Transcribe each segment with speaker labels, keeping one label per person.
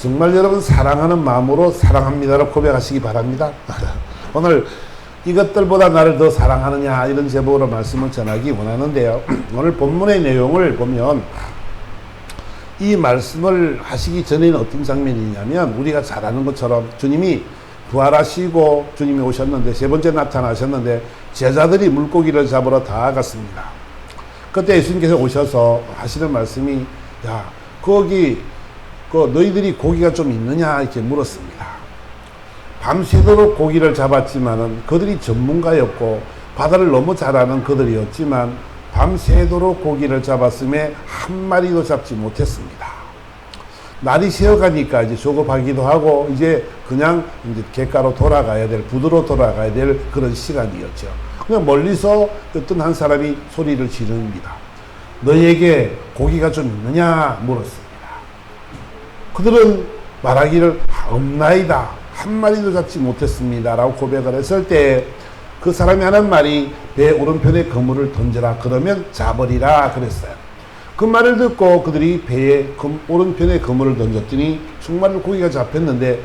Speaker 1: 정말 여러분 사랑하는 마음으로 사랑합니다라고 고백하시기 바랍니다. 오늘 이것들보다 나를 더 사랑하느냐 이런 제목으로 말씀을 전하기 원하는데요. 오늘 본문의 내용을 보면 이 말씀을 하시기 전에는 어떤 장면이냐면 우리가 잘 아는 것처럼 주님이 부활하시고 주님이 오셨는데 세 번째 나타나셨는데 제자들이 물고기를 잡으러 다 갔습니다. 그때 예수님께서 오셔서 하시는 말씀이 야 거기 너희들이 고기가 좀 있느냐 이렇게 물었습니다. 밤새도록 고기를 잡았지만은 그들이 전문가였고 바다를 너무 잘 아는 그들이었지만 밤새도록 고기를 잡았음에 한 마리도 잡지 못했습니다. 날이 새어가니까 이제 조급하기도 하고 이제 그냥 이제 갯가로 돌아가야 될 부두로 돌아가야 될 그런 시간이었죠. 그냥 멀리서 어떤 한 사람이 소리를 지릅니다. 너에게 고기가 좀 있느냐 물었습니다. 그들은 말하기를 없나이다. 한 마리도 잡지 못했습니다. 라고 고백을 했을 때 그 사람이 하는 말이 배 오른편에 그물을 던져라. 그러면 잡으리라 그랬어요. 그 말을 듣고 그들이 배에 오른편에 그물을 던졌더니 정말로 고기가 잡혔는데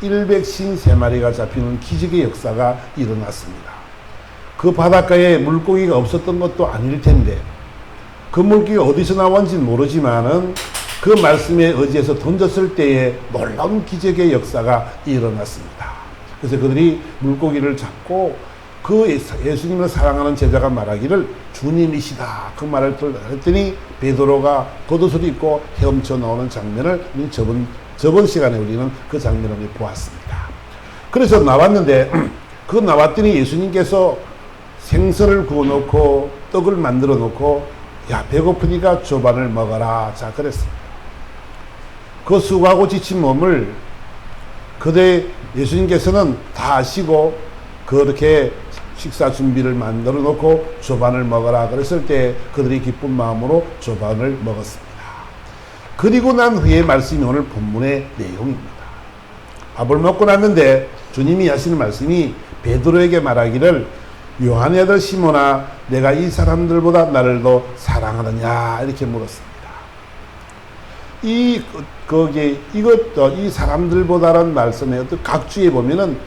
Speaker 1: 153마리가 잡히는 기적의 역사가 일어났습니다. 그 바닷가에 물고기가 없었던 것도 아닐 텐데 그 물고기가 어디서 나왔는지는 모르지만은 그 말씀에 의지해서 던졌을 때에 놀라운 기적의 역사가 일어났습니다. 그래서 그들이 물고기를 잡고 그 예수님을 사랑하는 제자가 말하기를 주님이시다 그 말을 했더니 베드로가 겉옷을 입고 헤엄쳐 나오는 장면을 저번 시간에 우리는 그 장면을 보았습니다. 그래서 나왔는데 그 나왔더니 예수님께서 생선을 구워놓고 떡을 만들어 놓고 야 배고프니까 조반을 먹어라 자 그랬습니다. 그 수고하고 지친 몸을 그때 예수님께서는 다 아시고 그렇게 식사 준비를 만들어 놓고 조반을 먹어라 그랬을 때 그들이 기쁜 마음으로 조반을 먹었습니다. 그리고 난 후에 말씀이 오늘 본문의 내용입니다. 밥을 먹고 났는데 주님이 하시는 말씀이 베드로에게 말하기를 요한의 아들 시몬아 내가 이 사람들보다 나를 더 사랑하느냐 이렇게 물었습니다. 이 사람들보다라는 말씀에 어떤 각주에 보면은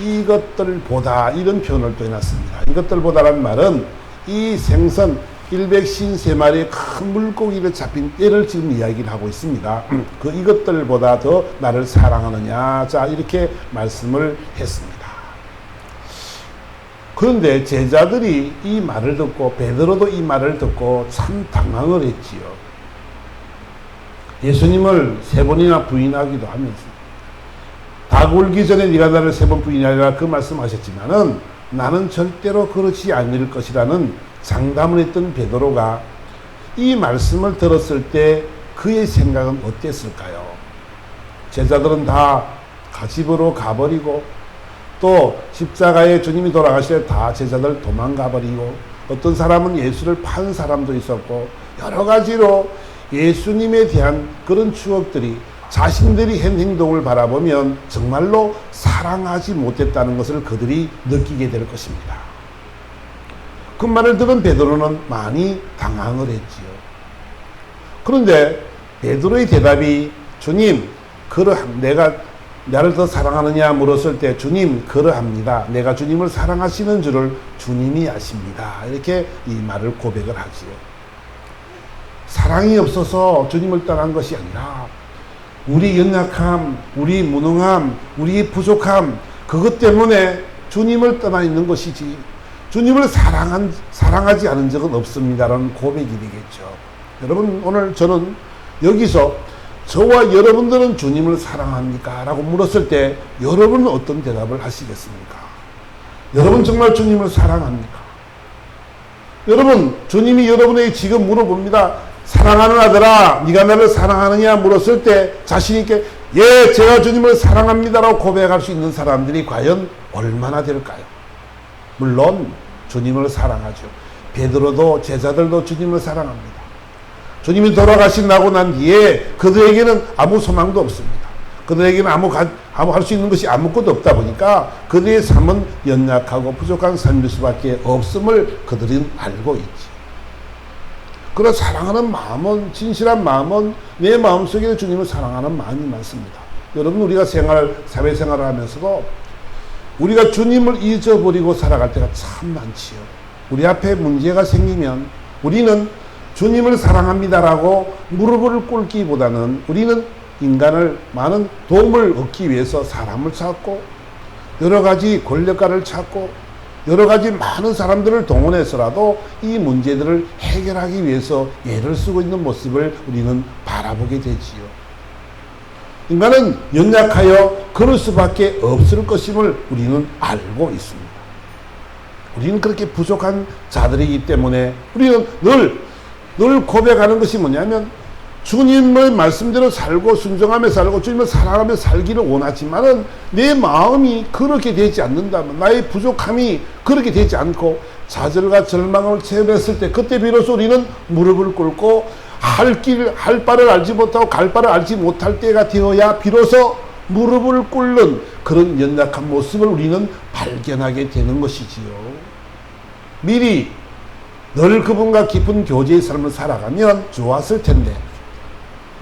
Speaker 1: 이것들보다 이런 표현을 또 해놨습니다. 이것들보다라는 말은 이 생선 153마리의 큰 물고기를 잡힌 때를 지금 이야기를 하고 있습니다. 그 이것들보다 더 나를 사랑하느냐 자 이렇게 말씀을 했습니다. 그런데 제자들이 이 말을 듣고 베드로도 이 말을 듣고 참 당황을 했지요. 예수님을 3번이나 부인하기도 하면서 닭 울기 전에 네가 나를 3번 부인하리라 그 말씀하셨지만은 나는 절대로 그렇지 않을 것이라는 장담을 했던 베드로가 이 말씀을 들었을 때 그의 생각은 어땠을까요? 제자들은 다 집으로 가버리고 또 십자가에 주님이 돌아가실 때 다 제자들 도망가버리고 어떤 사람은 예수를 판 사람도 있었고 여러 가지로 예수님에 대한 그런 추억들이 자신들이 한 행동을 바라보면 정말로 사랑하지 못했다는 것을 그들이 느끼게 될 것입니다. 그 말을 들은 베드로는 많이 당황을 했지요. 그런데 베드로의 대답이 주님 내가 나를 더 사랑하느냐 물었을 때 주님 그러합니다. 내가 주님을 사랑하시는 줄을 주님이 아십니다. 이렇게 이 말을 고백을 하지요. 사랑이 없어서 주님을 떠난 것이 아니라 우리 연약함, 우리 무능함, 우리의 부족함 그것 때문에 주님을 떠나 있는 것이지 주님을 사랑하지 않은 적은 없습니다라는 고백이 되겠죠. 여러분 오늘 저는 여기서 저와 여러분들은 주님을 사랑합니까? 라고 물었을 때 여러분은 어떤 대답을 하시겠습니까? 여러분 정말 주님을 사랑합니까? 여러분 주님이 여러분에게 지금 물어봅니다. 사랑하는 아들아 네가 나를 사랑하느냐 물었을 때 자신 있게 예 제가 주님을 사랑합니다라고 고백할 수 있는 사람들이 과연 얼마나 될까요? 물론 주님을 사랑하죠. 베드로도 제자들도 주님을 사랑합니다. 주님이 돌아가시고 난 뒤에 그들에게는 아무 소망도 없습니다. 그들에게는 아무 할 수 있는 것이 아무것도 없다 보니까 그들의 삶은 연약하고 부족한 삶일 수밖에 없음을 그들은 알고 있지. 그런 사랑하는 마음은 진실한 마음은 내 마음속에 주님을 사랑하는 마음이 많습니다. 여러분, 우리가 사회생활을 하면서도 우리가 주님을 잊어버리고 살아갈 때가 참 많지요. 우리 앞에 문제가 생기면 우리는 주님을 사랑합니다라고 무릎을 꿇기보다는 우리는 인간을 많은 도움을 얻기 위해서 사람을 찾고 여러 가지 권력가를 찾고 여러 가지 많은 사람들을 동원해서라도 이 문제들을 해결하기 위해서 애를 쓰고 있는 모습을 우리는 바라보게 되지요. 인간은 연약하여 그럴 수밖에 없을 것임을 우리는 알고 있습니다. 우리는 그렇게 부족한 자들이기 때문에 우리는 늘 고백하는 것이 뭐냐면 주님의 말씀대로 살고 순종하며 살고 주님을 사랑하며 살기를 원하지만은 내 마음이 그렇게 되지 않는다면, 나의 부족함이 그렇게 되지 않고 좌절과 절망을 체험했을 때 그때 비로소 우리는 무릎을 꿇고 할 바를 알지 못하고 갈 바를 알지 못할 때가 되어야 비로소 무릎을 꿇는 그런 연약한 모습을 우리는 발견하게 되는 것이지요. 미리 늘 그분과 깊은 교제의 삶을 살아가면 좋았을 텐데,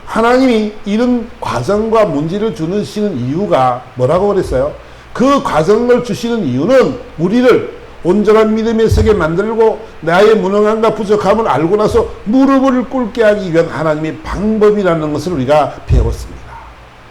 Speaker 1: 하나님이 이런 과정과 문제를 주시는 이유가 뭐라고 그랬어요? 그 과정을 주시는 이유는 우리를 온전한 믿음에 서게 만들고 나의 무능함과 부족함을 알고 나서 무릎을 꿇게 하기 위한 하나님의 방법이라는 것을 우리가 배웠습니다.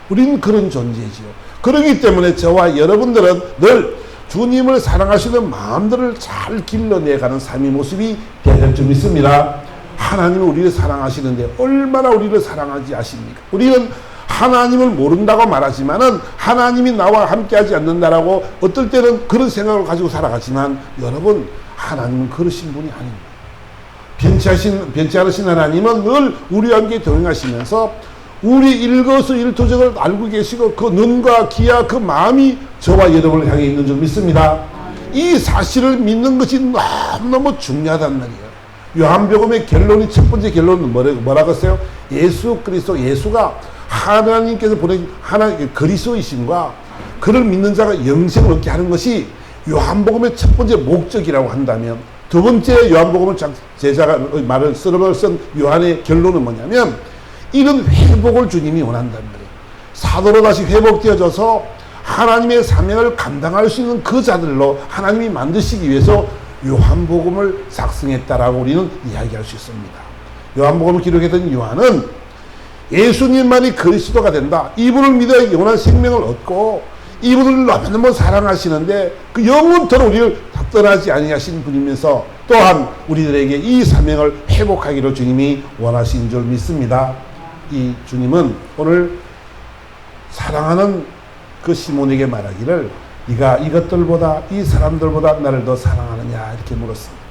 Speaker 1: 우리는 그런 존재지요. 그렇기 때문에 저와 여러분들은 늘 주님을 사랑하시는 마음들을 잘 길러내가는 삶의 모습이 되는 줄 믿습니다. 하나님은 우리를 사랑하시는데 얼마나 우리를 사랑하지 아십니까? 우리는 하나님을 모른다고 말하지만은 하나님이 나와 함께하지 않는다라고 어떨 때는 그런 생각을 가지고 살아가지만, 여러분, 하나님은 그러신 분이 아닙니다. 변치 않으신 하나님은 늘 우리와 함께 동행하시면서 우리 일거수일투족을 알고 계시고 그 눈과 귀와 그 마음이 저와 여러분을 향해 있는 줄 믿습니다. 이 사실을 믿는 것이 너무너무 중요하단 말이에요. 요한복음의 결론이, 첫 번째 결론은 뭐라고 했어요? 예수 그리스도, 예수가 하나님께서 보내신 하나님 그리스도이심과 그를 믿는 자가 영생을 얻게 하는 것이 요한복음의 첫 번째 목적이라고 한다면, 두 번째 요한복음을 제자가 말을 쓴 요한의 결론은 뭐냐면, 이런 회복을 주님이 원한단 말이에요. 사도로 다시 회복되어져서 하나님의 사명을 감당할 수 있는 그 자들로 하나님이 만드시기 위해서 요한복음을 작성했다라고 우리는 이야기할 수 있습니다. 요한복음을 기록했던 요한은 예수님만이 그리스도가 된다, 이분을 믿어야 영원한 생명을 얻고 이분을 너무너무 사랑하시는데 그 영원토록 우리를 떠나지 아니하신 분이면서 또한 우리들에게 이 사명을 회복하기로 주님이 원하신 줄 믿습니다. 이 주님은 오늘 사랑하는 그 시몬에게 말하기를, 네가 이것들보다, 이 사람들보다 나를 더 사랑하느냐, 이렇게 물었습니다.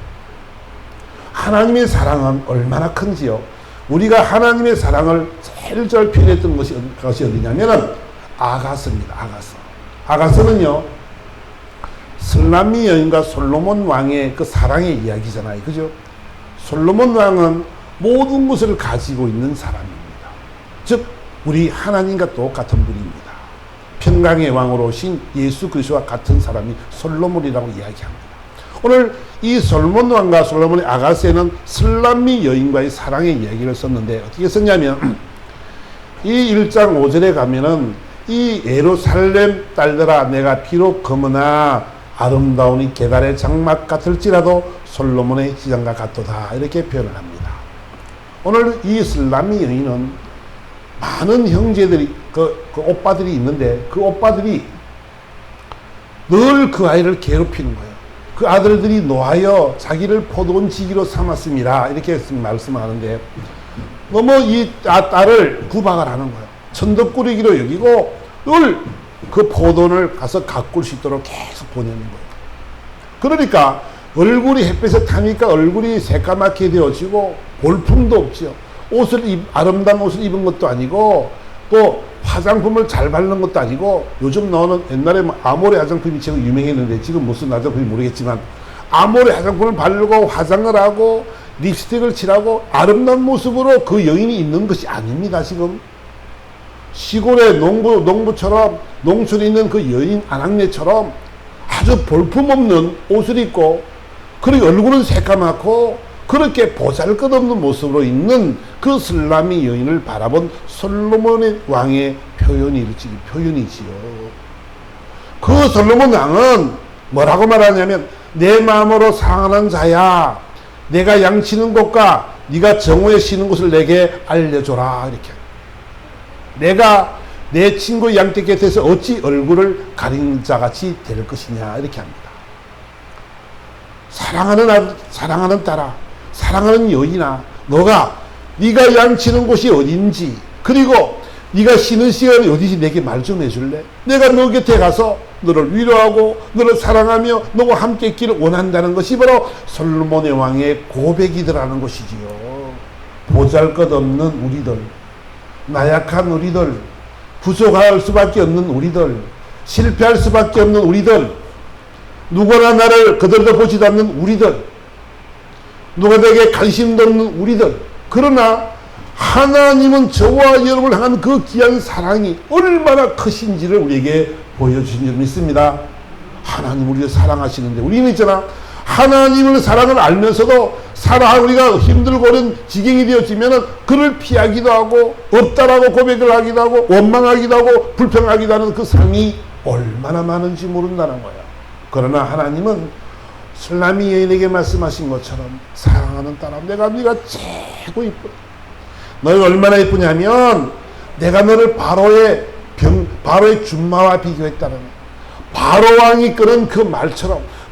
Speaker 1: 하나님의 사랑은 얼마나 큰지요. 우리가 하나님의 사랑을 제일 잘 표현했던 것이 어디냐면은 아가서입니다. 아가서는요, 슬라미 여인과 솔로몬 왕의 그 사랑의 이야기잖아요. 그죠? 솔로몬 왕은 모든 것을 가지고 있는 사람입니다. 즉 우리 하나님과 똑같은 분입니다. 평강의 왕으로 오신 예수 그리스도와 같은 사람이 솔로몬이라고 이야기합니다. 오늘 이 솔로몬 왕과 솔로몬의 아가새는 슬라미 여인과의 사랑의 이야기를 썼는데, 어떻게 썼냐면 이 1장 5절에 가면은 이 예루살렘 딸들아, 내가 비록 검으나 아름다우니 계달의 장막 같을지라도 솔로몬의 시장과 같도다, 이렇게 표현을 합니다. 오늘 이 슬라미 여인은 많은 형제들이 그 오빠들이 있는데 그 오빠들이 늘 그 아이를 괴롭히는 거예요. 그 아들들이 노하여 자기를 포도원지기로 삼았습니다, 이렇게 말씀하는데 너무 이 딸을 구박을 하는 거예요. 천덕꾸러기로 여기고 늘 그 포도원을 가서 가꿀 수 있도록 계속 보내는 거예요. 그러니까 얼굴이 햇빛에 타니까 얼굴이 새까맣게 되어지고 볼품도 없죠. 아름다운 옷을 입은 것도 아니고 또 화장품을 잘 바르는 것도 아니고, 요즘 나오는 옛날에 아모레 화장품이 제일 유명했는데 지금 무슨 화장품인지 모르겠지만 아모레 화장품을 바르고 화장을 하고 립스틱을 칠하고 아름다운 모습으로 그 여인이 있는 것이 아닙니다. 지금 시골의 농부처럼 농촌에 있는 그 여인 아낙네처럼 아주 볼품없는 옷을 입고, 그리고 얼굴은 새까맣고 그렇게 보잘것없는 모습으로 있는 그 슬라미 여인을 바라본 솔로몬의 왕의 표현이지요. 그 솔로몬 왕은 뭐라고 말하냐면 내 마음으로 사랑하는 자야, 내가 양치는 곳과 네가 정오에 쉬는 곳을 내게 알려줘라. 이렇게. 내가 내 친구 양떼 곁에서 어찌 얼굴을 가린 자같이 될 것이냐. 이렇게 합니다. 사랑하는 딸아, 사랑하는 여인아, 네가 양치는 곳이 어딘지, 그리고 네가 쉬는 시간이 어디지 내게 말 좀 해줄래? 내가 너 곁에 가서 너를 위로하고 너를 사랑하며 너와 함께 있기를 원한다는 것이 바로 솔로몬의 왕의 고백이더라는 것이지요. 보잘것없는 우리들, 나약한 우리들, 부족할 수밖에 없는 우리들, 실패할 수밖에 없는 우리들, 누구나 나를 그들도 보지도 않는 우리들, 누가 내게 관심도 없는 우리들, 그러나 하나님은 저와 여러분을 향한 그 귀한 사랑이 얼마나 크신지를 우리에게 보여주신 줄 믿습니다. 하나님 우리를 사랑하시는데, 우리는 있잖아, 하나님을 사랑을 알면서도 우리가 힘들고 어려운 지경이 되어지면은 그를 피하기도 하고 없다라고 고백을 하기도 하고 원망하기도 하고 불평하기도 하는 그 상이 얼마나 많은지 모른다는 거야. 그러나 하나님은 술라미 여인에게 말씀하신 것처럼, 사랑하는 딸아, 네가 최고 이쁘다. 너희가 얼마나 이쁘냐면 내가 너를 바로의 준마와 비교했다는 거야. 바로 왕이 끄는 그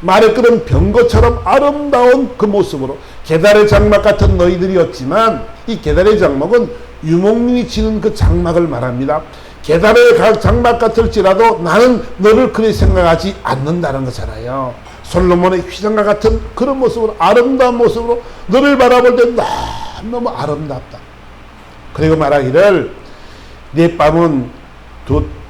Speaker 1: 말에 끄는 병거처럼 아름다운 그 모습으로, 게달의 장막 같은 너희들이었지만, 이 게달의 장막은 유목민이 치는 그 장막을 말합니다. 게달의 장막 같을지라도 나는 너를 그리 생각하지 않는다는 거잖아요. 솔로몬의 휘장과 같은 그런 모습으로, 아름다운 모습으로 너를 바라볼 때 너무 아름답다. 그리고 말하기를 내 뺨은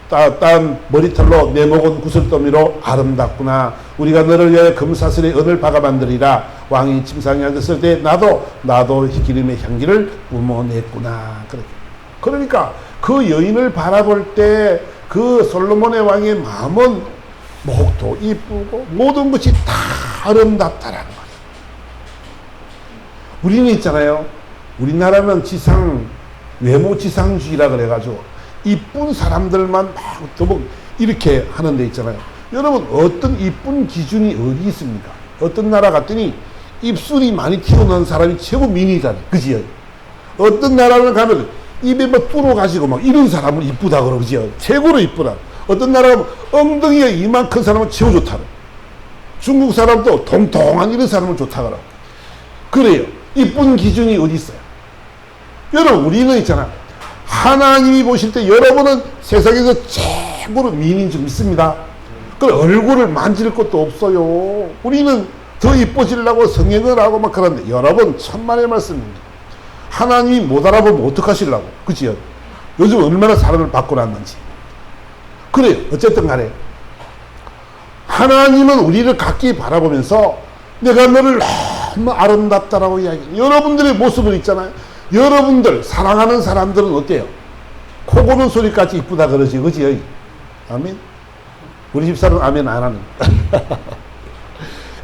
Speaker 1: 따은 머리털로 내 목은 구슬더미로 아름답구나. 우리가 너를 위하여 금사슬의 은을 박아 만들이라. 왕이 침상에 앉았을 때 나도 기름의 향기를 뿜어냈구나. 그러니까 그 여인을 바라볼 때 그 솔로몬의 왕의 마음은 목도 이쁘고 모든 것이 다 아름답다라는 거예요. 우리는 있잖아요, 우리나라는 외모 지상주의라 그래가지고 이쁜 사람들만 막 이렇게 하는 데 있잖아요. 여러분, 어떤 이쁜 기준이 어디 있습니까? 어떤 나라 갔더니 입술이 많이 튀어나온 사람이 최고 미인이잖아요. 그지요? 어떤 나라를 가면 입에 막 뚫어가지고 막 이런 사람은 이쁘다 그러고, 그지요? 최고로 이쁘다. 어떤 나라 가면 엉덩이가 이만큰 사람은 최고 좋다. 중국 사람도 통통한 이런 사람은 좋다 그러고. 그래요. 이쁜 기준이 어디 있어요? 여러분, 우리는 있잖아, 하나님이 보실 때 여러분은 세상에서 최고로 미인인 줄 믿습니다. 그 얼굴을 만질 것도 없어요. 우리는 더 이뻐지려고 성형을 하고 막 그러는데, 여러분 천만의 말씀입니다. 하나님이 못 알아보면 어떡하시려고. 그치요? 요즘 얼마나 사람을 바꿔놨는지. 그래요. 어쨌든 간에 하나님은 우리를 각기 바라보면서 내가 너를 너무 아름답다라고 이야기해요. 여러분들의 모습을 있잖아요. 여러분들 사랑하는 사람들은 어때요? 코 고는 소리까지 이쁘다 그러지, 그지? 아멘. 우리 집사람은 아멘 안 하는.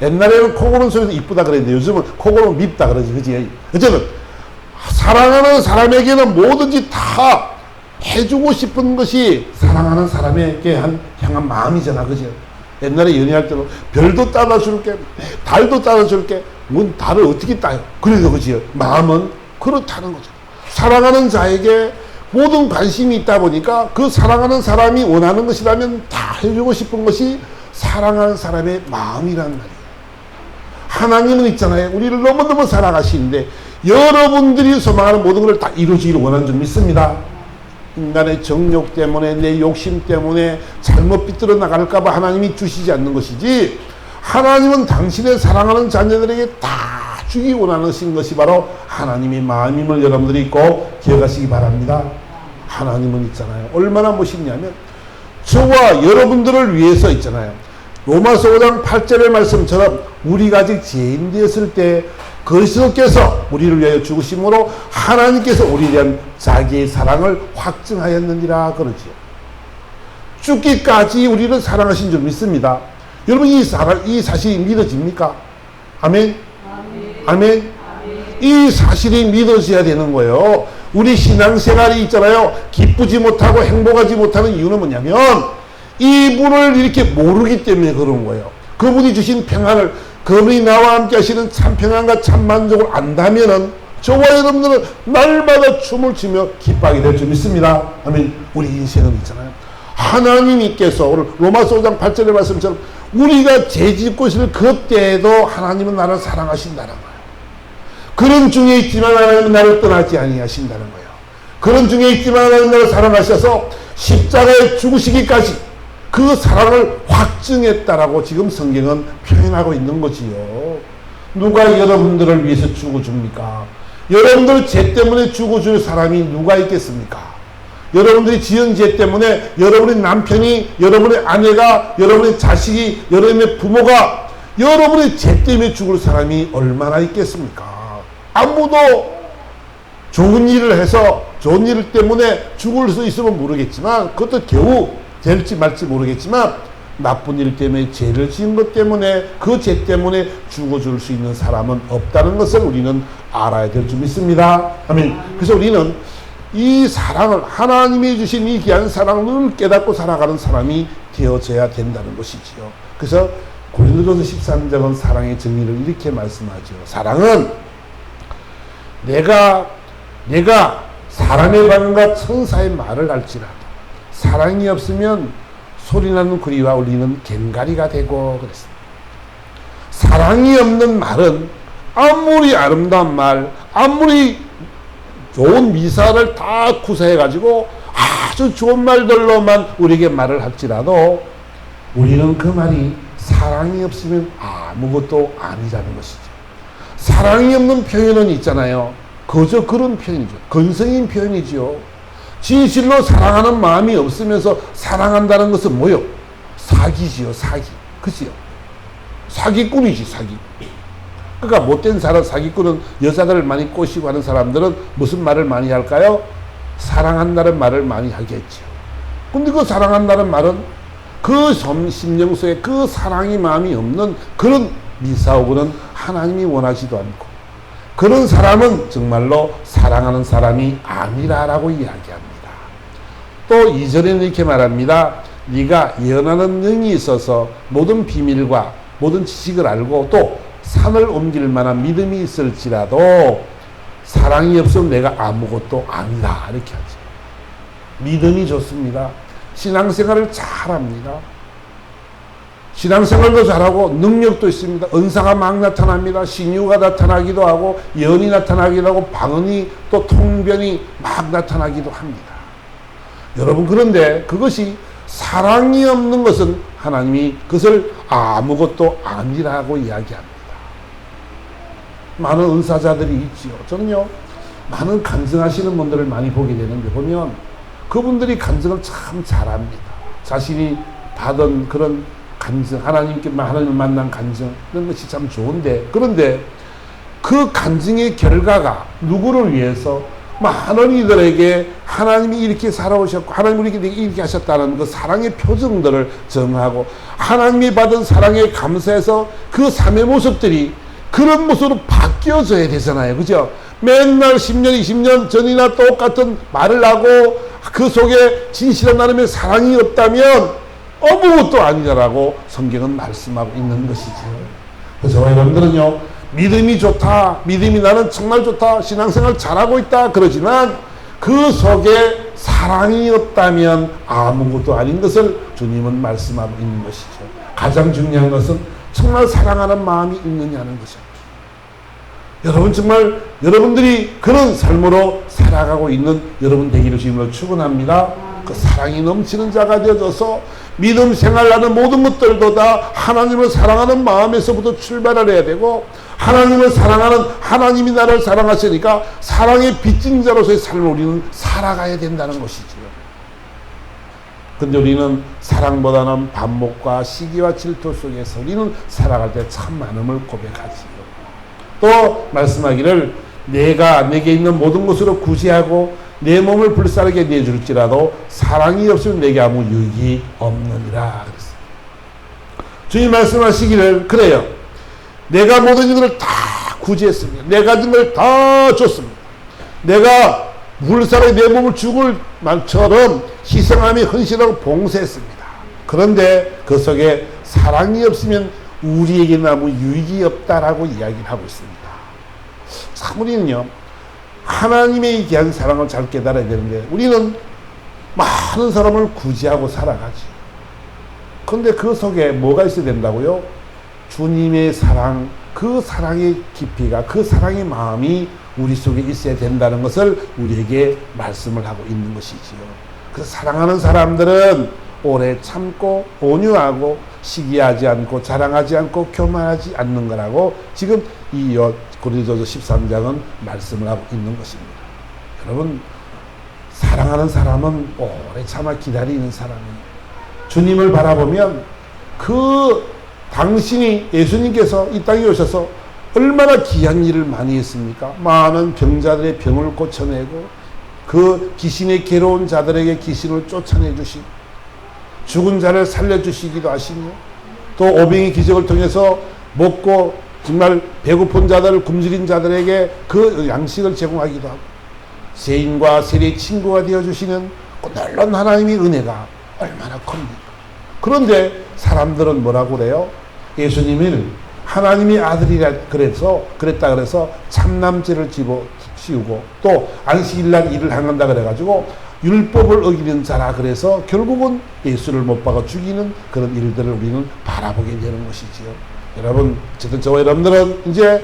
Speaker 1: 옛날에는 코 고는 소리도 이쁘다 그랬는데 요즘은 코 고는 밉다 그러지, 그지? 어쨌든 사랑하는 사람에게는 뭐든지 다 해주고 싶은 것이 사랑하는 사람에게 향한 마음이잖아, 그지? 옛날에 연애할 때는 별도 따다 줄게, 달도 따다 줄게. 뭔 달을 어떻게 따요? 그래도 그지? 마음은 그렇다는 거죠. 사랑하는 자에게 모든 관심이 있다 보니까 그 사랑하는 사람이 원하는 것이라면 다 해주고 싶은 것이 사랑하는 사람의 마음이란 말이에요. 하나님은 있잖아요, 우리를 너무너무 사랑하시는데 여러분들이 소망하는 모든 것을 다 이루어지기를 원하는 줄 믿습니다. 인간의 정욕 때문에, 내 욕심 때문에 잘못 비뚤어 나갈까봐 하나님이 주시지 않는 것이지, 하나님은 당신의 사랑하는 자녀들에게 다 주기 원하신 것이 바로 하나님의 마음임을 여러분들이 꼭 기억하시기 바랍니다. 하나님은 있잖아요, 얼마나 멋있냐면 저와 여러분들을 위해서 있잖아요, 로마서 5장 8절의 말씀처럼 우리가 아직 죄인 되었을 때 그리스도께서 우리를 위하여 죽으심으로 하나님께서 우리에 대한 자기의 사랑을 확증하였느니라 그러지요. 죽기까지 우리를 사랑하신 줄 믿습니다. 여러분, 이 사실이 믿어집니까? 아멘? 아멘? 이 사실이 믿어져야 되는 거예요. 우리 신앙생활이 있잖아요. 기쁘지 못하고 행복하지 못하는 이유는 뭐냐면 이분을 이렇게 모르기 때문에 그런 거예요. 그분이 주신 평안을, 그분이 나와 함께 하시는 참 평안과 참 만족을 안다면은 저와 여러분들은 날마다 춤을 추며 기뻐하게 될 줄 믿습니다. 아멘. 우리 인생은 있잖아요. 하나님께서 오늘 로마서 5장 8절의 말씀처럼 우리가 죄짓고 있을 그때에도 하나님은 나를 사랑하신다는 거예요. 그런 중에 있지만 하나님은 나를 떠나지 아니하신다는 거예요. 그런 중에 있지만 하나님은 나를 사랑하셔서 십자가에 죽으시기까지 그 사랑을 확증했다라고 지금 성경은 표현하고 있는 거지요. 누가 여러분들을 위해서 죽어줍니까? 여러분들 죄 때문에 죽어줄 사람이 누가 있겠습니까? 여러분들이 지은 죄 때문에 여러분의 남편이, 여러분의 아내가, 여러분의 자식이, 여러분의 부모가 여러분의 죄 때문에 죽을 사람이 얼마나 있겠습니까? 아무도 좋은 일을 해서 좋은 일 때문에 죽을 수 있으면 모르겠지만, 그것도 겨우 될지 말지 모르겠지만 나쁜 일 때문에 죄를 지은 것 때문에 그 죄 때문에 죽어줄 수 있는 사람은 없다는 것을 우리는 알아야 될 줄 믿습니다. 아멘. 그래서 우리는 이 사랑을, 하나님이 주신 이 귀한 사랑을 깨닫고 살아가는 사람이 되어져야 된다는 것이지요. 그래서 고린도전서 13장은 사랑의 정의를 이렇게 말씀하죠. 사랑은 내가 사람의 방언과 천사의 말을 할지라도 사랑이 없으면 소리나는 구리와 울리는 괭가리가 되고 그랬습니다. 사랑이 없는 말은 아무리 아름다운 말, 아무리 좋은 미사를 다 구사해가지고 아주 좋은 말들로만 우리에게 말을 할지라도 우리는 그 말이 사랑이 없으면 아무것도 아니라는 것이죠. 사랑이 없는 표현은 있잖아요. 그저 그런 표현이죠. 건성인 표현이지요. 진실로 사랑하는 마음이 없으면서 사랑한다는 것은 뭐요? 사기지요, 사기. 그치요? 사기꾼이지, 사기. 그러니까 못된 사람, 사기꾼은 여자들을 많이 꼬시고 하는 사람들은 무슨 말을 많이 할까요? 사랑한다는 말을 많이 하겠죠. 근데 그 사랑한다는 말은 그 심령 속에 그 사랑이 마음이 없는 그런 미사오고는 하나님이 원하지도 않고 그런 사람은 정말로 사랑하는 사람이 아니라라고 이야기합니다. 또 2절에는 이렇게 말합니다. 네가 예언하는 능이 있어서 모든 비밀과 모든 지식을 알고 또 산을 옮길 만한 믿음이 있을지라도 사랑이 없으면 내가 아무것도 아니다. 이렇게 하죠. 믿음이 좋습니다. 신앙생활을 잘합니다. 신앙생활도 잘하고 능력도 있습니다. 은사가 막 나타납니다. 신유가 나타나기도 하고 예언이 나타나기도 하고 방언이 또 통변이 막 나타나기도 합니다. 여러분, 그런데 그것이 사랑이 없는 것은 하나님이 그것을 아무것도 아니라고 이야기합니다. 많은 은사자들이 있지요. 저는요, 많은 간증하시는 분들을 많이 보게 되는데 보면 그분들이 간증을 참 잘합니다. 자신이 받은 그런 간증, 하나님을 만난 간증, 이런 것이 참 좋은데, 그런데 그 간증의 결과가 누구를 위해서 많은 이들에게 하나님이 이렇게 살아오셨고 하나님이 이렇게 하셨다는 그 사랑의 표정들을 정하고 하나님이 받은 사랑에 감사해서 그 삶의 모습들이 그런 모습으로 바뀌어져야 되잖아요. 그죠? 맨날 10년, 20년 전이나 똑같은 말을 하고 그 속에 진실한 나름의 사랑이 없다면 아무것도 아니다라고 성경은 말씀하고 있는 것이죠. 그래서 여러분들은요, 믿음이 좋다, 믿음이 나는 정말 좋다, 신앙생활 잘하고 있다 그러지만 그 속에 사랑이 없다면 아무것도 아닌 것을 주님은 말씀하고 있는 것이죠. 가장 중요한 것은 정말 사랑하는 마음이 있느냐는 것입니다. 여러분, 정말 여러분들이 그런 삶으로 살아가고 있는 여러분 되기를 주님으로 축원합니다. 그 사랑이 넘치는 자가 되어져서 믿음 생활하는 모든 것들도 다 하나님을 사랑하는 마음에서부터 출발을 해야 되고 하나님을 사랑하는 하나님이 나를 사랑하시니까 사랑의 빚진 자로서의 삶을 우리는 살아가야 된다는 것이지요. 근데 우리는 사랑보다는 반목과 시기와 질투 속에서 우리는 살아갈 때 참 많음을 고백하지요. 또 말씀하기를 내가 내게 있는 모든 것으로 구제하고 내 몸을 불사르게 내줄지라도 사랑이 없으면 내게 아무 유익이 없느니라 그랬어요. 주님 말씀하시기를 그래요. 내가 모든 것을 다 구제했습니다. 내가 가진 걸 다 줬습니다. 내가 물살에 내 몸을 죽을 말처럼 희생하며 헌신하고 봉사했습니다. 그런데 그 속에 사랑이 없으면 우리에게는 아무 유익이 없다라고 이야기를 하고 있습니다. 참 우리는요, 하나님의 귀한 사랑을 잘 깨달아야 되는데 우리는 많은 사람을 구제하고 살아가지. 그런데 그 속에 뭐가 있어야 된다고요? 주님의 사랑, 그 사랑의 깊이가, 그 사랑의 마음이 우리 속에 있어야 된다는 것을 우리에게 말씀을 하고 있는 것이지요. 그 사랑하는 사람들은 오래 참고 온유하고 시기하지 않고 자랑하지 않고 교만하지 않는 거라고 지금 이 고린도서 13장은 말씀을 하고 있는 것입니다. 여러분, 사랑하는 사람은 오래 참아 기다리는 사람이에요. 주님을 바라보면 그 당신이 예수님께서 이 땅에 오셔서 얼마나 귀한 일을 많이 했습니까? 많은 병자들의 병을 고쳐내고 그 귀신의 괴로운 자들에게 귀신을 쫓아내 주시고 죽은 자를 살려주시기도 하시며 또 오병의 기적을 통해서 먹고 정말 배고픈 자들, 굶주린 자들에게 그 양식을 제공하기도 하고 세인과 세리의 친구가 되어주시는 그 놀라운 하나님의 은혜가 얼마나 큽니까? 그런데 사람들은 뭐라고 그래요? 예수님을 하나님의 아들이라 그랬다 그래서 참남죄를 씌우고 또 안식일날 일을 행한다 그래가지고 율법을 어기는 자라 그래서 결국은 예수를 못 박아 죽이는 그런 일들을 우리는 바라보게 되는 것이지요. 여러분, 어쨌든 저와 여러분들은 이제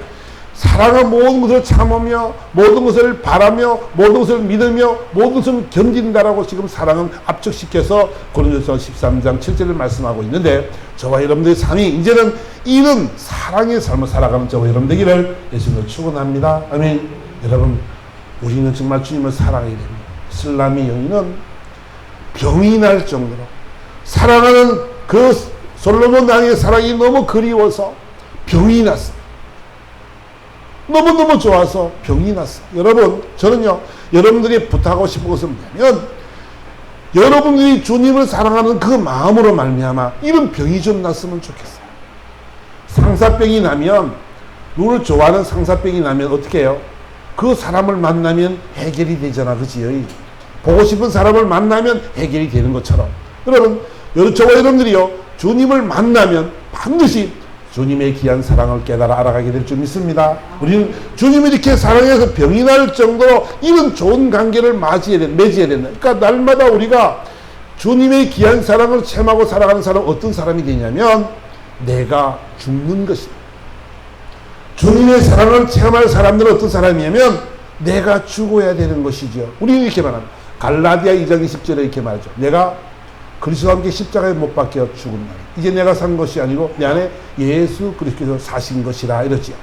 Speaker 1: 사랑은 모든 것을 참으며 모든 것을 바라며 모든 것을 믿으며 모든 것을 견딘다라고 지금 사랑은 압축시켜서 고린도서 13장 7절을 말씀하고 있는데 저와 여러분들의 삶이 이제는 이런 사랑의 삶을 살아가는 저와 여러분 되기를 예수님을 축원합니다. 아멘. 여러분, 우리는 정말 주님을 사랑해야 됩니다. 슬람의 여인은 병이 날 정도로 사랑하는 그 솔로몬 왕의 사랑이 너무 그리워서 병이 났습니다. 너무너무 좋아서 병이 났어요. 여러분, 저는요, 여러분들이 부탁하고 싶은 것은 뭐냐면 여러분들이 주님을 사랑하는 그 마음으로 말미암아 이런 병이 좀 났으면 좋겠어요. 상사병이 나면, 누구를 좋아하는 상사병이 나면 어떻게 해요? 그 사람을 만나면 해결이 되잖아, 그치요? 보고 싶은 사람을 만나면 해결이 되는 것처럼 여러분, 저와 여러분들이요, 주님을 만나면 반드시 주님의 귀한 사랑을 깨달아 알아가게 될 줄 믿습니다. 우리는 주님을 이렇게 사랑해서 병이 날 정도로 이런 좋은 관계를 맺어야 된다. 그러니까 날마다 우리가 주님의 귀한 사랑을 체험하고 살아가는 사람은 어떤 사람이 되냐면 내가 죽는 것입니다. 주님의 사랑을 체험할 사람들은 어떤 사람이냐면 내가 죽어야 되는 것이죠. 우리는 이렇게 말합니다. 갈라디아 2장 20절에 이렇게 말하죠. 내가 그리스도와 함께 십자가에 못 박혀 죽은 날 이제 내가 산 것이 아니고 내 안에 예수 그리스도께서 사신 것이라 이러지요.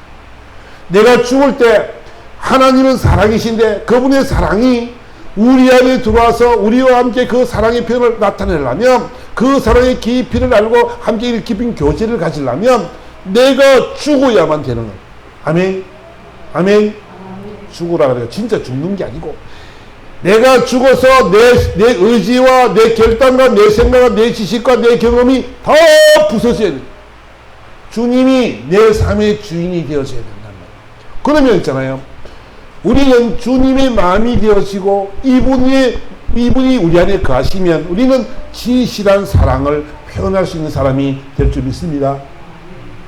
Speaker 1: 내가 죽을 때 하나님은 사랑이신데 그분의 사랑이 우리 안에 들어와서 우리와 함께 그 사랑의 표현을 나타내려면 그 사랑의 깊이를 알고 함께 깊은 교제를 가지려면 내가 죽어야만 되는 거예요. 아멘. 아멘. 죽으라 그래요. 진짜 죽는 게 아니고 내가 죽어서 내 의지와 내 결단과 내 생각과 내 지식과 내 경험이 다 부서져야 돼요. 주님이 내 삶의 주인이 되어져야 된다는 거예요. 그러면 있잖아요. 우리는 주님의 마음이 되어지고 이분이 우리 안에 거하시면 우리는 진실한 사랑을 표현할 수 있는 사람이 될 줄 믿습니다.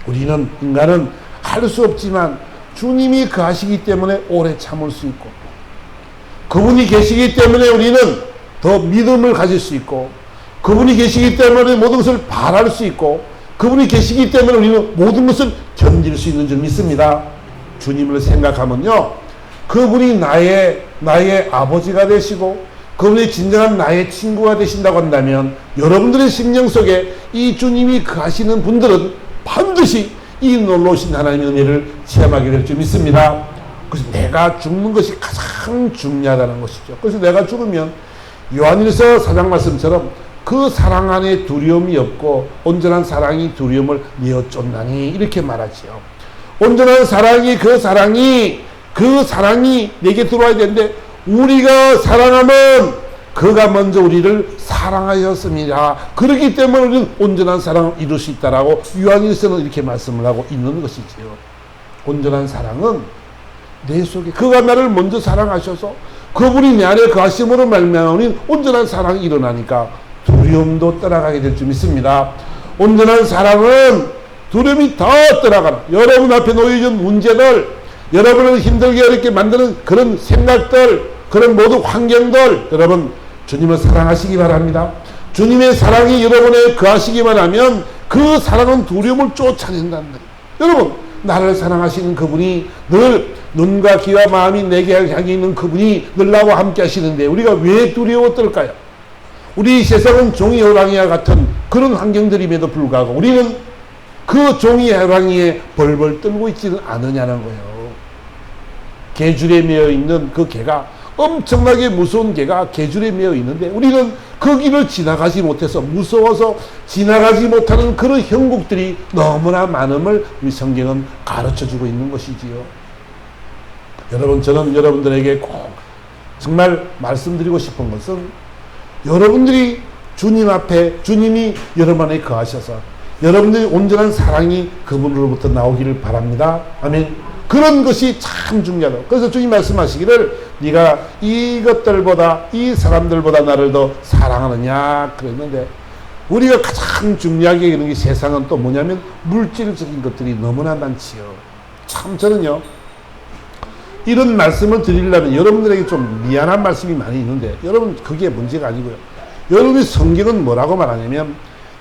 Speaker 1: 우리는 인간은 할 수 없지만 주님이 거하시기 때문에 오래 참을 수 있고 그분이 계시기 때문에 우리는 더 믿음을 가질 수 있고 그분이 계시기 때문에 모든 것을 바랄 수 있고 그분이 계시기 때문에 우리는 모든 것을 견딜 수 있는 줄 믿습니다. 주님을 생각하면요, 그분이 나의 아버지가 되시고 그분이 진정한 나의 친구가 되신다고 한다면 여러분들의 심령 속에 이 주님이 거하시는 분들은 반드시 이 놀라우신 하나님의 은혜를 체험하게 될 줄 믿습니다. 그래서 내가 죽는 것이 가장 중요하다는 것이죠. 그래서 내가 죽으면 요한일서 4장 말씀처럼 그 사랑 안에 두려움이 없고 온전한 사랑이 두려움을 내어 쫓나니 이렇게 말하지요. 온전한 사랑이 그 사랑이 내게 들어와야 되는데 우리가 사랑하면 그가 먼저 우리를 사랑하였습니다. 그렇기 때문에 우리는 온전한 사랑을 이룰 수 있다라고 요한일서는 이렇게 말씀을 하고 있는 것이지요. 온전한 사랑은 내 속에 그가 나를 먼저 사랑하셔서 그분이 내 안에 거하심으로 말미암아 우리는 온전한 사랑이 일어나니까 두려움도 떠나가게 될 줄 믿습니다. 온전한 사랑은 두려움이 더 떠나가라. 여러분 앞에 놓여진 문제들, 여러분을 힘들게 어렵게 만드는 그런 생각들, 그런 모든 환경들, 여러분 주님을 사랑하시기 바랍니다. 주님의 사랑이 여러분에 거하시기만 하면 그 사랑은 두려움을 쫓아낸다는 거예요. 여러분, 나를 사랑하시는 그분이 늘 눈과 귀와 마음이 내게 향해 있는 그분이 늘 나와 함께 하시는데 우리가 왜 두려워 떨까요? 우리 세상은 종이 호랑이와 같은 그런 환경들임에도 불구하고 우리는 그 종이 호랑이에 벌벌 떨고 있지는 않느냐는 거예요. 개줄에 매여 있는 그 개가 엄청나게 무서운 개가 개줄에 매여 있는데 우리는 그 길을 지나가지 못해서 무서워서 지나가지 못하는 그런 형국들이 너무나 많음을 우리 성경은 가르쳐주고 있는 것이지요. 여러분, 저는 여러분들에게 꼭 정말 말씀드리고 싶은 것은 여러분들이 주님 앞에 주님이 여러분 안에 거하셔서 여러분들이 온전한 사랑이 그분으로부터 나오기를 바랍니다. 아멘. 그런 것이 참 중요하다. 그래서 주님 말씀하시기를 네가 이것들보다 이 사람들보다 나를 더 사랑하느냐 그랬는데 우리가 가장 중요하게 여기는 게 세상은 또 뭐냐면 물질적인 것들이 너무나 많지요. 참 저는요 이런 말씀을 드리려면 여러분들에게 좀 미안한 말씀이 많이 있는데 여러분 그게 문제가 아니고요. 여러분의 성경은 뭐라고 말하냐면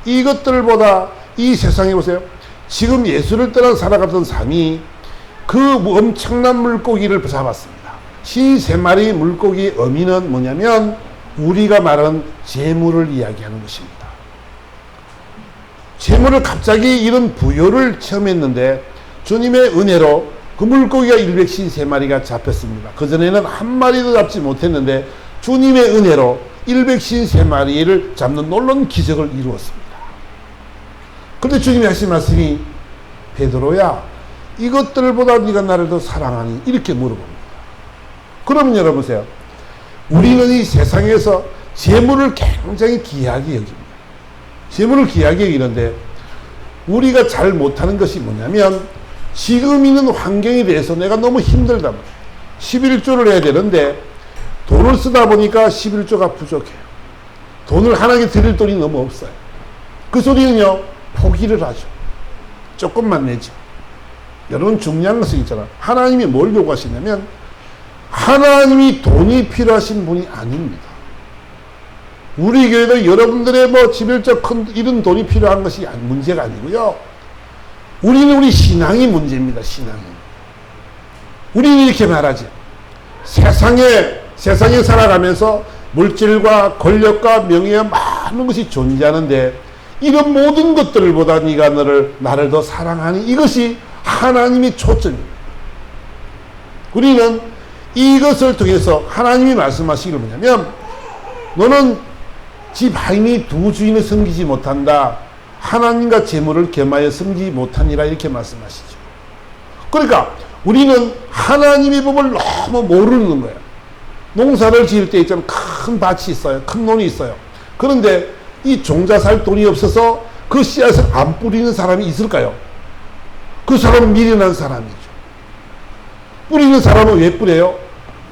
Speaker 1: 이것들보다 이 세상에 보세요. 지금 예수를 떠나 살아갔던 삶이 그 엄청난 물고기를 잡았습니다. 53마리 물고기의 의미는 뭐냐면 우리가 말하는 재물을 이야기하는 것입니다. 재물을 갑자기 이런 부여를 체험했는데 주님의 은혜로 그 물고기가 153마리가 잡혔습니다. 그전에는 한 마리도 잡지 못했는데 주님의 은혜로 153마리를 잡는 놀라운 기적을 이루었습니다. 그런데 주님이 하신 말씀이 베드로야 이것들보다 네가 나를 더 사랑하니 이렇게 물어봅니다. 그러면 여러분 보세요. 우리는 이 세상에서 재물을 굉장히 귀하게 여깁니다. 재물을 귀하게 여기는데 우리가 잘 못하는 것이 뭐냐면 지금 있는 환경에 대해서 내가 너무 힘들다. 11조를 해야 되는데 돈을 쓰다 보니까 11조가 부족해요. 돈을 하나님께 드릴 돈이 너무 없어요. 그 소리는요 포기를 하죠. 조금만 내죠. 여러분 중요한 것은 있잖아. 하나님이 뭘 요구하시냐면 하나님이 돈이 필요하신 분이 아닙니다. 우리 교회도 여러분들의 뭐 지별적 큰 이런 돈이 필요한 것이 문제가 아니고요. 우리는 우리 신앙이 문제입니다. 신앙이. 우리는 이렇게 말하죠. 세상에 살아가면서 물질과 권력과 명예와 많은 것이 존재하는데 이런 모든 것들보다 네가 나를 더 사랑하니 이것이 하나님의 초점입니다. 우리는 이것을 통해서 하나님이 말씀하시기를 뭐냐면 너는 집 하인이 두 주인을 섬기지 못한다. 하나님과 재물을 겸하여 섬기지 못하니라 이렇게 말씀하시죠. 그러니까 우리는 하나님의 법을 너무 모르는 거예요. 농사를 지을 때 있잖아요. 큰 밭이 있어요. 큰 논이 있어요. 그런데 이 종자 살 돈이 없어서 그 씨앗을 안 뿌리는 사람이 있을까요? 그 사람은 미련한 사람이죠. 뿌리는 사람은 왜 뿌려요?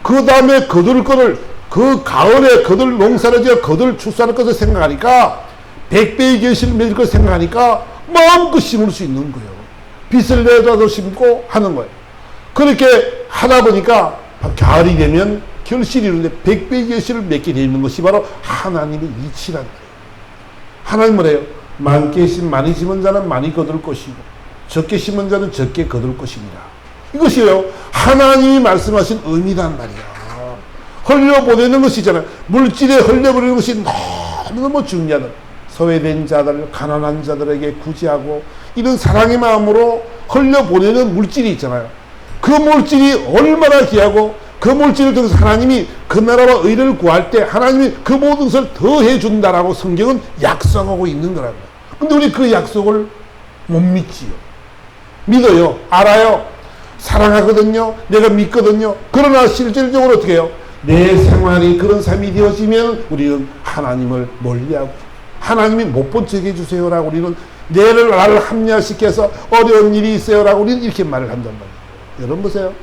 Speaker 1: 그 다음에 거둘 거를 그 가을에 거둘 농사를 지어 거둘 출산할 것을 생각하니까 100배의 결실을 맺을 것을 생각하니까 마음껏 심을 수 있는 거예요. 빚을 내줘도 심고 하는 거예요. 그렇게 하다 보니까 가을이 되면 결실이 이루는데 100배의 결실을 맺게 되어 있는 것이 바로 하나님의 이치라는 거예요. 하나님은 해요. 많게 많이 심은 자는 많이 거둘 것이고 적게 심은 자는 적게 거둘 것입니다. 이것이요 하나님이 말씀하신 의미란 말이야. 흘려보내는 것이잖아요. 물질에 흘려보내는 것이 너무너무 중요하다. 소외된 자들, 가난한 자들에게 구제하고 이런 사랑의 마음으로 흘려보내는 물질이 있잖아요. 그 물질이 얼마나 귀하고 그 물질을 통해서 하나님이 그 나라와 의를 구할 때 하나님이 그 모든 것을 더해 준다라고 성경은 약속하고 있는 거라고요. 근데 우리 그 약속을 못 믿지요. 믿어요. 알아요. 사랑하거든요. 내가 믿거든요. 그러나 실질적으로 어떻게 해요? 내 생활이 그런 삶이 되어지면 우리는 하나님을 멀리하고 하나님이 못 본 척 해주세요라고 우리는 나를 합리화시켜서 어려운 일이 있어요라고 우리는 이렇게 말을 한단 말이에요. 여러분 보세요.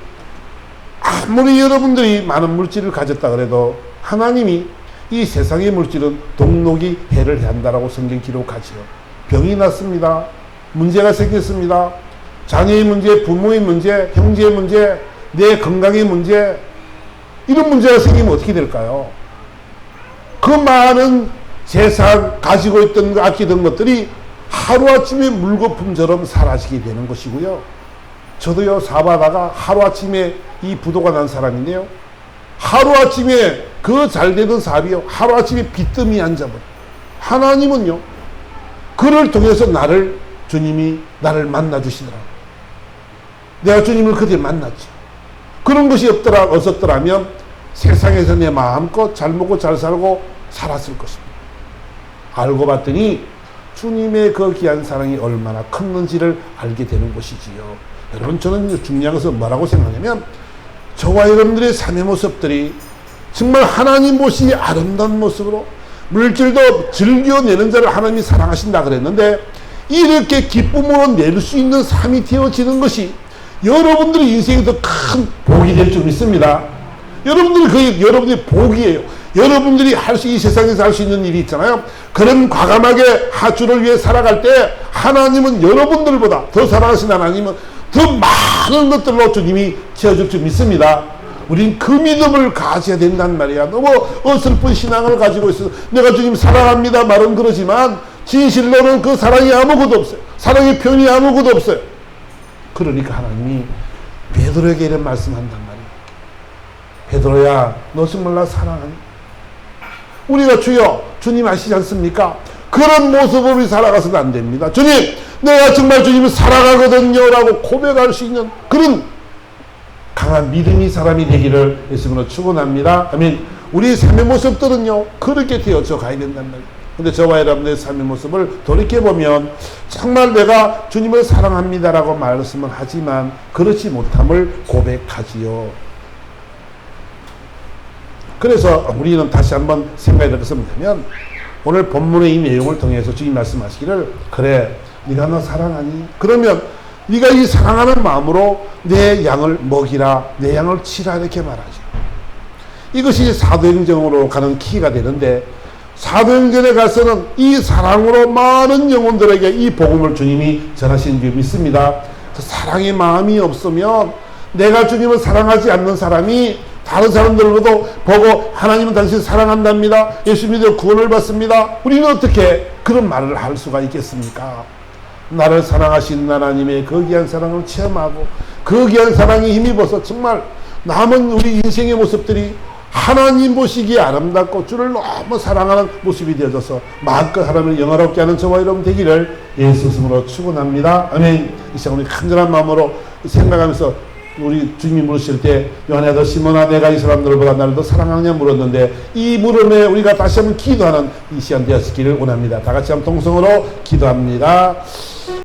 Speaker 1: 아무리 여러분들이 많은 물질을 가졌다 그래도 하나님이 이 세상의 물질은 동록이 해를 한다라고 성경 기록하지요. 병이 났습니다. 문제가 생겼습니다. 자녀의 문제, 부모의 문제, 형제의 문제, 내 건강의 문제, 이런 문제가 생기면 어떻게 될까요? 그 많은 재산 가지고 있던 아끼던 것들이 하루아침에 물거품처럼 사라지게 되는 것이고요. 저도요, 사업하다가 하루아침에 이 부도가 난 사람인데요. 하루아침에 그 잘되던 사업이요, 하루아침에 빚더미 앉아버려. 하나님은요, 그를 통해서 주님이 나를 만나주시더라고요. 내가 주님을 그때 만났죠. 그런 것이 없었더라면 세상에서 내 마음껏 잘 먹고 잘 살고 살았을 것입니다. 알고 봤더니 주님의 그 귀한 사랑이 얼마나 컸는지를 알게 되는 것이지요. 여러분, 저는 중요한 것은 뭐라고 생각하냐면, 저와 여러분들의 삶의 모습들이 정말 하나님 보시기에 아름다운 모습으로, 물질도 즐겨내는 자를 하나님이 사랑하신다 그랬는데, 이렇게 기쁨으로 낼 수 있는 삶이 되어지는 것이 여러분들의 인생에 더 큰 복이 될 줄 믿습니다. 여러분들의 복이에요. 여러분들이 이 세상에서 할 수 있는 일이 있잖아요. 그런 과감하게 하주를 위해 살아갈 때 하나님은 여러분들보다 더 사랑하신 하나님은 더 많은 것들로 주님이 채워줄 줄 믿습니다. 우린 그 믿음을 가져야 된단 말이야. 너무 어설픈 신앙을 가지고 있어서 내가 주님 사랑합니다 말은 그러지만 진실로는 그 사랑이 아무것도 없어요. 사랑의 표현이 아무것도 없어요. 그러니까 하나님이 베드로에게 이런 말씀한단 말이에요. 베드로야, 너 정말 나 사랑하니? 우리가 주님 아시지 않습니까? 그런 모습으로 우리 살아가서는 안 됩니다. 주님, 내가 정말 주님을 사랑하거든요 라고 고백할 수 있는 그런 강한 믿음의 사람이 되기를 예수님으로 축원합니다. 아멘. 우리 삶의 모습들은요, 그렇게 되어져 가야 된단 말이에요. 근데 저와 여러분들의 삶의 모습을 돌이켜보면 정말 내가 주님을 사랑합니다라고 말씀을 하지만 그렇지 못함을 고백하지요. 그래서 우리는 다시 한번 생각해야 될 것은 뭐냐면, 오늘 본문의 이 내용을 통해서 주님 말씀하시기를, 그래, 네가 너 사랑하니? 그러면 네가 이 사랑하는 마음으로 내 양을 먹이라, 내 양을 치라, 이렇게 말하죠. 이것이 사도행전으로 가는 키가 되는데, 사도행전에 가서는 이 사랑으로 많은 영혼들에게 이 복음을 주님이 전하신 줄 믿습니다. 그 사랑의 마음이 없으면, 내가 주님을 사랑하지 않는 사람이 다른 사람들로도 보고 하나님은 당신을 사랑한답니다, 예수 믿어 구원을 받습니다, 우리는 어떻게 그런 말을 할 수가 있겠습니까? 나를 사랑하신 하나님의 그 귀한 사랑을 체험하고 그 귀한 사랑에 힘입어서 정말 남은 우리 인생의 모습들이 하나님 보시기에 아름답고 주를 너무 사랑하는 모습이 되어져서 마음껏 하나님을 영화롭게 하는 저와 여러분 되기를 예수 이름으로 축원합니다. 아멘. 이 시간 우리 간절한 마음으로 생각하면서 우리 주님이 물으실 때, 요한야 너 시몬아, 내가 이 사람들보다 나를 더 사랑하느냐 물었는데, 이 물음에 우리가 다시 한번 기도하는 이 시간 되었기를 원합니다. 다 같이 한번 동성으로 기도합니다.